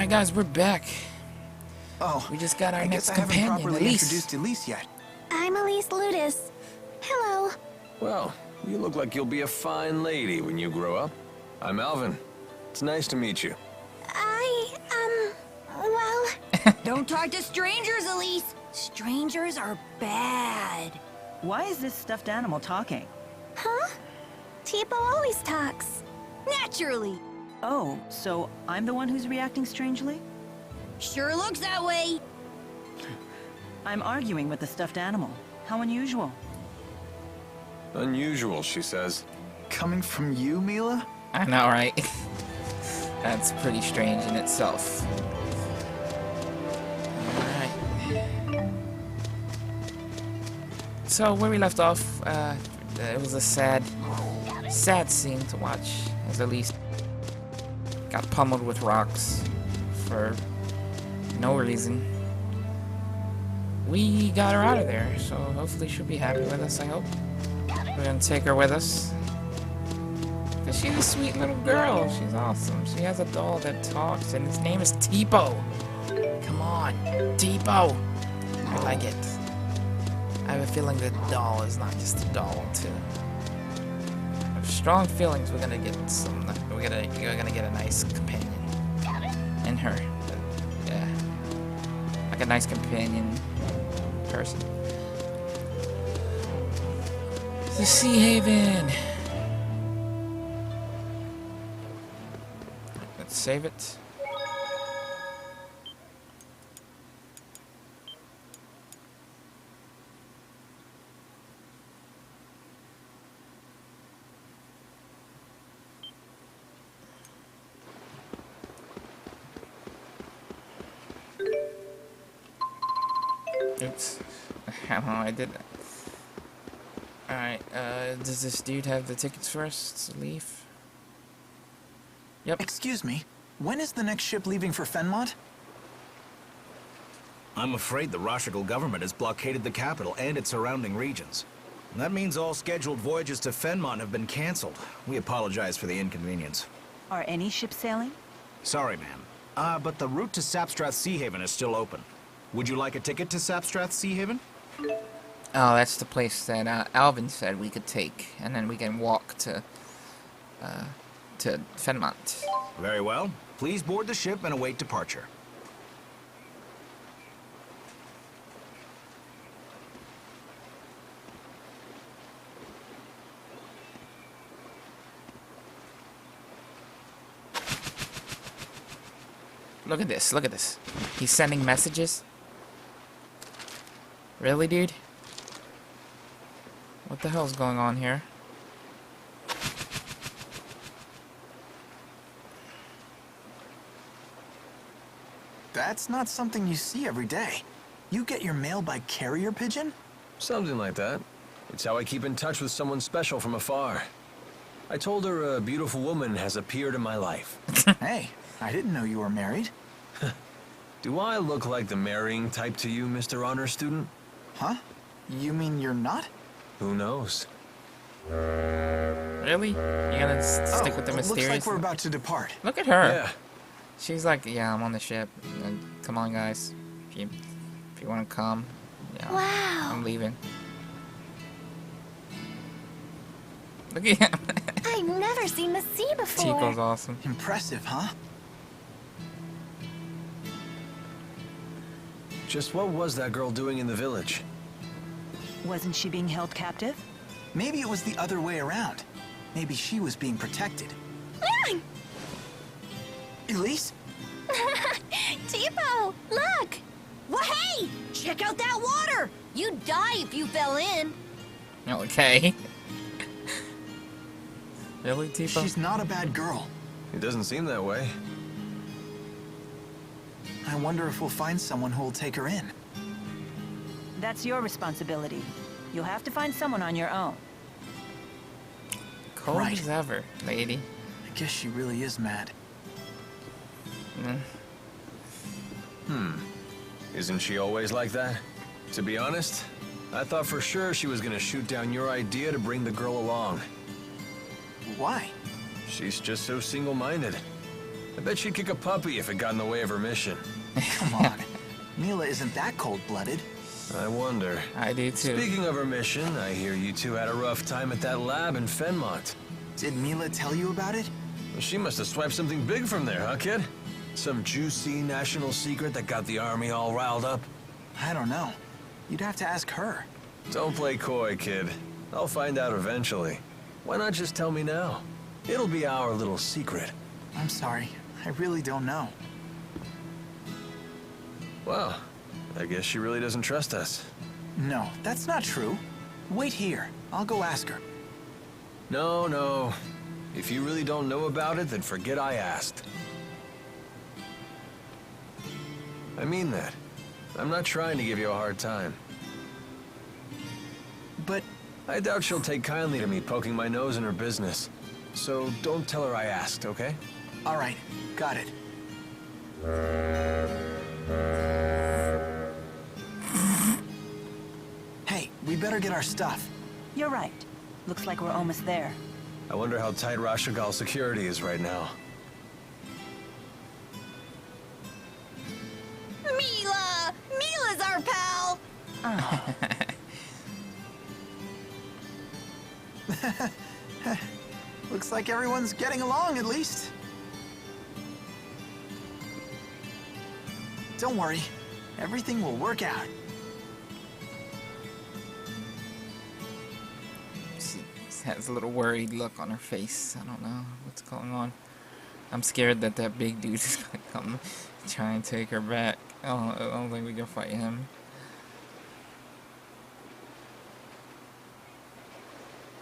Alright guys, we're back. Oh, We just got our I next guess I haven't companion, properly Ellisse. introduced Ellisse yet. I'm Elise Ludus. Hello. Well, you look like you'll be a fine lady when you grow up. I'm Alvin. It's nice to meet you. well... Don't talk to strangers, Elise. Strangers are bad. Why is this stuffed animal talking? Huh? Tipo always talks. Naturally. Oh, so I'm the one who's reacting strangely? Sure looks that way. I'm arguing with the stuffed animal. How unusual. Unusual, she says. Coming from you, Mila? I know, right? That's pretty strange in itself. Alright. So, where we left off, it was a sad scene to watch, as Elise got pummeled with rocks for no reason. We got her out of there, so hopefully she'll be happy with us, I hope. We're gonna take her with us. Cause she's a sweet little girl. She's awesome. She has a doll that talks, and his name is Tipo. Come on, Tipo. I like it. I have a feeling the doll is not just a doll, too. I have strong feelings we're gonna get some. We're gonna get a nice companion in her. Yeah, like a nice companion person. The Sea Haven. Let's save it. Oops. I don't know, I did that. Alright, does this dude have the tickets for us to leave? Yep. Excuse me, when is the next ship leaving for Fenmont? I'm afraid the Rashigal government has blockaded the capital and its surrounding regions. That means all scheduled voyages to Fenmont have been cancelled. We apologize for the inconvenience. Are any ships sailing? Sorry, ma'am. But the route to Sapstrath Sea Haven is still open. Would you like a ticket to Sapstrath Sea Haven? Oh, that's the place that Alvin said we could take, and then we can walk to Fenmont. Very well. Please board the ship and await departure. Look at this, look at this. He's sending messages? Really, dude? What the hell's going on here? That's not something you see every day. You get your mail by carrier pigeon? Something like that. It's how I keep in touch with someone special from afar. I told her a beautiful woman has appeared in my life. Hey, I didn't know you were married. Do I look like the marrying type to you, Mr. Honor Student? Huh? You mean you're not? Who knows? Really? You gonna stick with the mysterious? Looks like we're about to depart. Look at her. Yeah. She's like, yeah, I'm on the ship. Come on, guys. If you want to come, yeah, Wow. I'm leaving. Look at him. I've never seen the sea before. Tipo's awesome. Impressive, huh? Just what was that girl doing in the village? Wasn't she being held captive? Maybe it was the other way around. Maybe she was being protected. Elise? Tipo, look. Well, hey! Check out that water! You'd die if you fell in. Okay. Really, Tipo? She's not a bad girl. It doesn't seem that way. I wonder if we'll find someone who'll take her in. That's your responsibility. You'll have to find someone on your own. Cold Right. as ever, lady. I guess she really is mad. Isn't she always like that? To be honest, I thought for sure she was gonna shoot down your idea to bring the girl along. Why? She's just so single-minded. I bet she'd kick a puppy if it got in the way of her mission. Come on. Mila isn't that cold-blooded. I wonder. I do too. Speaking of her mission, I hear you two had a rough time at that lab in Fenmont. Did Mila tell you about it? Well, she must have swiped something big from there, huh, kid? Some juicy national secret that got the army all riled up? I don't know. You'd have to ask her. Don't play coy, kid. I'll find out eventually. Why not just tell me now? It'll be our little secret. I'm sorry. I really don't know. Well, I guess she really doesn't trust us. No, that's not true. Wait here. I'll go ask her. No, no. If you really don't know about it, then forget I asked. I mean that. I'm not trying to give you a hard time. But I doubt she'll take kindly to me poking my nose in her business. So don't tell her I asked, okay? all right, got it. Hey, we better get our stuff. You're right. Looks like we're almost there. I wonder how tight Rashagal's security is right now. Mila! Mila's our pal! Looks like everyone's getting along at least. Don't worry, everything will work out. She has a little worried look on her face. I don't know what's going on. I'm scared that that big dude is gonna come try and take her back. Oh, I don't think we can fight him.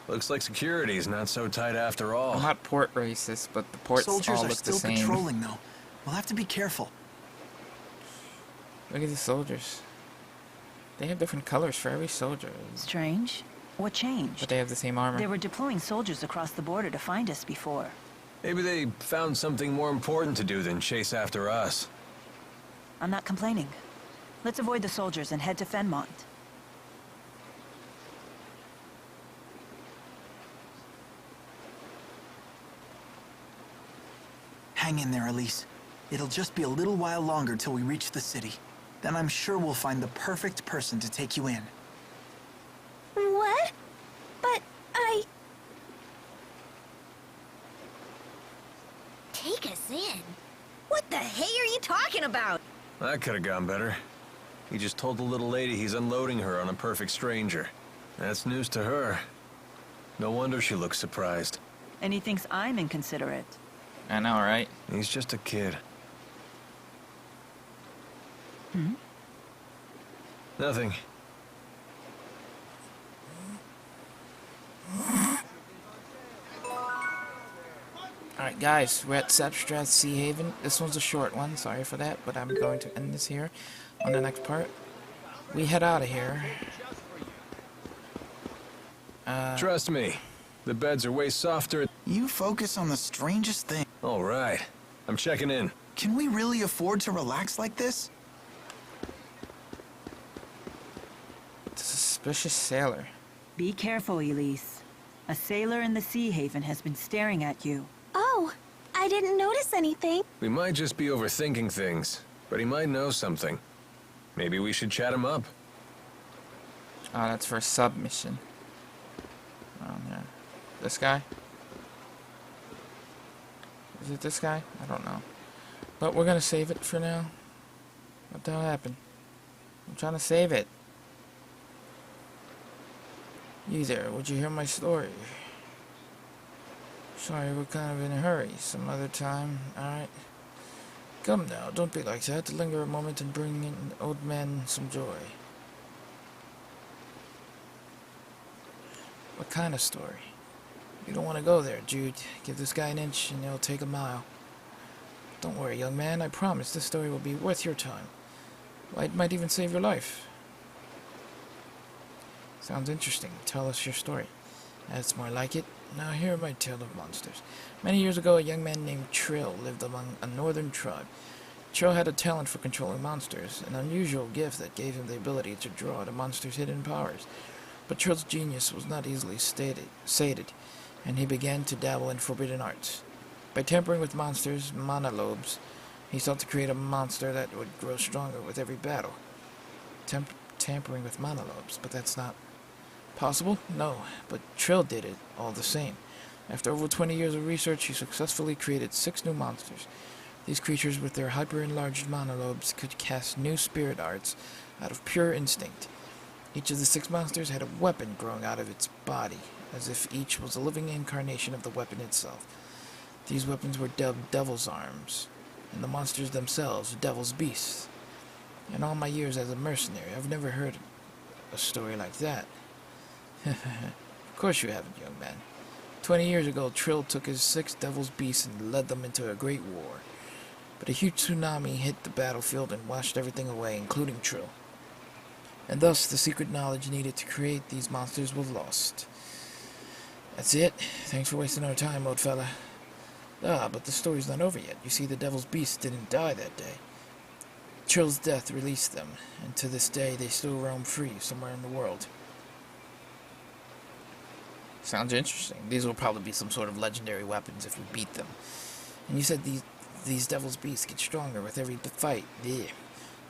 Looks like security's not so tight after all. I'm not port racist, but the ports Soldiers all are look the still same. patrolling, though. We'll have to be careful. Look at the soldiers. They have different colors for every soldier, Strange. What but changed? they have the same armor. They were deploying soldiers across the border to find us before. Maybe they found something more important to do than chase after us. I'm not complaining. Let's avoid the soldiers and head to Fenmont. Hang in there, Ellisse. It'll just be a little while longer till we reach the city. Then I'm sure we'll find the perfect person to take you in. What? But Take us in? What the hey are you talking about? That could have gone better. He just told the little lady he's unloading her on a perfect stranger. That's news to her. No wonder she looks surprised. And he thinks I'm inconsiderate. I know, right? He's just a kid. Hmm? Nothing. Alright guys, we're at Sepstrath Sea Haven. This one's a short one, sorry for that, but I'm going to end this here on the next part. We head out of here. Trust me, the beds are way softer. You focus on the strangest thing. All right, I'm checking in. Can we really afford to relax like this? It's a suspicious sailor. Be careful, Ellisse. A sailor in the Sea Haven has been staring at you. oh, I didn't notice anything. We might just be overthinking things, but he might know something. Maybe we should chat him up. Oh, that's for a submission. Oh, yeah. This guy? Is it this guy? I don't know. But we're gonna save it for now. What the hell happened? I'm trying to save it. You there, would you hear my story? Sorry, we're kind of in a hurry. Some other time, alright? Come now, don't be like that. Linger a moment and bring in old man some joy. What kind of story? You don't want to go there, Jude. Give this guy an inch and he'll take a mile. Don't worry, young man. I promise this story will be worth your time. Why, it might even save your life. Sounds interesting. Tell us your story. That's more like it. Now hear my tale of monsters. Many years ago, a young man named Trill lived among a northern tribe. Trill had a talent for controlling monsters, an unusual gift that gave him the ability to draw the monster's hidden powers. But Trill's genius was not easily sated, and he began to dabble in forbidden arts. By tampering with monsters' monolobes, he sought to create a monster that would grow stronger with every battle. Tampering with monolobes, but that's not possible? No, but Trill did it all the same. After over 20 years of research, he successfully created 6 new monsters. These creatures, with their hyper-enlarged monolobes, could cast new spirit arts out of pure instinct. Each of the 6 monsters had a weapon growing out of its body, as if each was a living incarnation of the weapon itself. These weapons were dubbed Devil's Arms, and the monsters themselves, Devil's Beasts. In all my years as a mercenary, I've never heard a story like that. Of course you haven't, young man. 20 years ago, Trill took his 6 Devil's Beasts and led them into a great war. But a huge tsunami hit the battlefield and washed everything away, including Trill. And thus, the secret knowledge needed to create these monsters was lost. That's it. Thanks for wasting our time, old fella. Ah, but the story's not over yet. You see, the Devil's Beasts didn't die that day. Trill's death released them, and to this day they still roam free somewhere in the world. Sounds interesting. These will probably be some sort of legendary weapons if we beat them. And you said these Devil's Beasts get stronger with every fight. Yeah,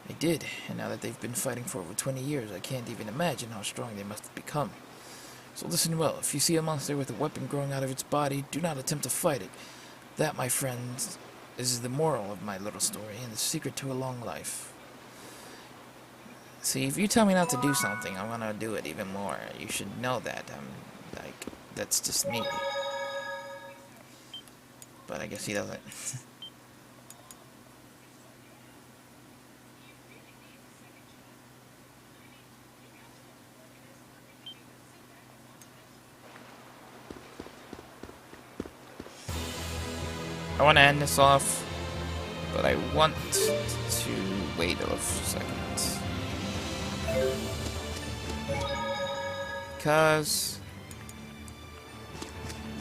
they did, and now that they've been fighting for over 20 years, I can't even imagine how strong they must have become. So listen well, if you see a monster with a weapon growing out of its body, do not attempt to fight it. That, my friends, is the moral of my little story and the secret to a long life. See, if you tell me not to do something, I'm gonna do it even more. You should know that. That's just me. But I guess he doesn't. I want to end this off, but I want to wait a second. Because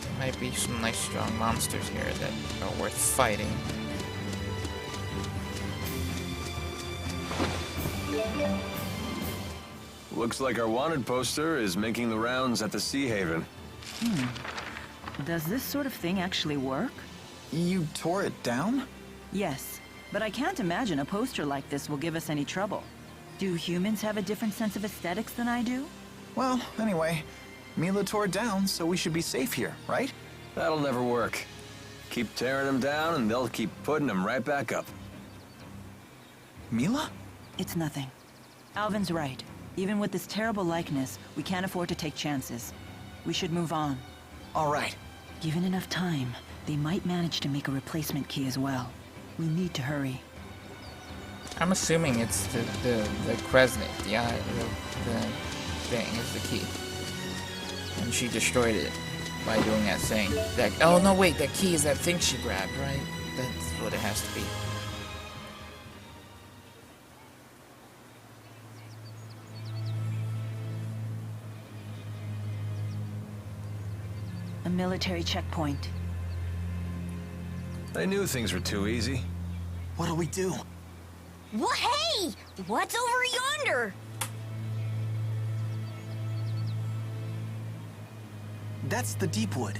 there might be some nice strong monsters here that are worth fighting. Looks like our wanted poster is making the rounds at the Sea Haven. Does this sort of thing actually work? You tore it down? Yes, but I can't imagine a poster like this will give us any trouble. Do humans have a different sense of aesthetics than I do? Well, anyway, Mila tore it down, so we should be safe here, right? That'll never work. Keep tearing them down and they'll keep putting them right back up. Mila? It's nothing. Alvin's right. Even with this terrible likeness, we can't afford to take chances. We should move on. All right. Given enough time, they might manage to make a replacement key as well. We need to hurry. I'm assuming it's the Kresnik, the thing is the key. And she destroyed it by doing that thing. Oh no, wait, that key is that thing she grabbed, right? That's what it has to be. A military checkpoint. I knew things were too easy. What'll we do? Well, hey! What's over yonder? That's the Deepwood.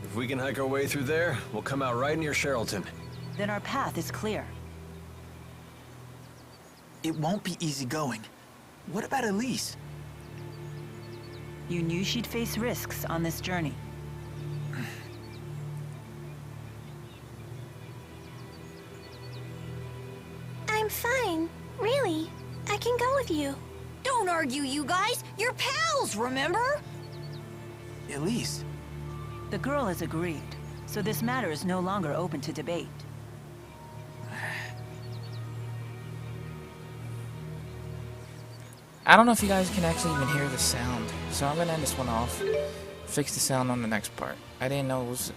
If we can hike our way through there, we'll come out right near Sherrilton. Then our path is clear. It won't be easy going. What about Ellisse? You knew she'd face risks on this journey. I'm fine. Really. I can go with you. Don't argue, you guys. You're pals, remember? Ellisse? The girl has agreed, so this matter is no longer open to debate. I don't know if you guys can actually even hear the sound, so I'm gonna end this one off. Fix the sound on the next part. I didn't know it was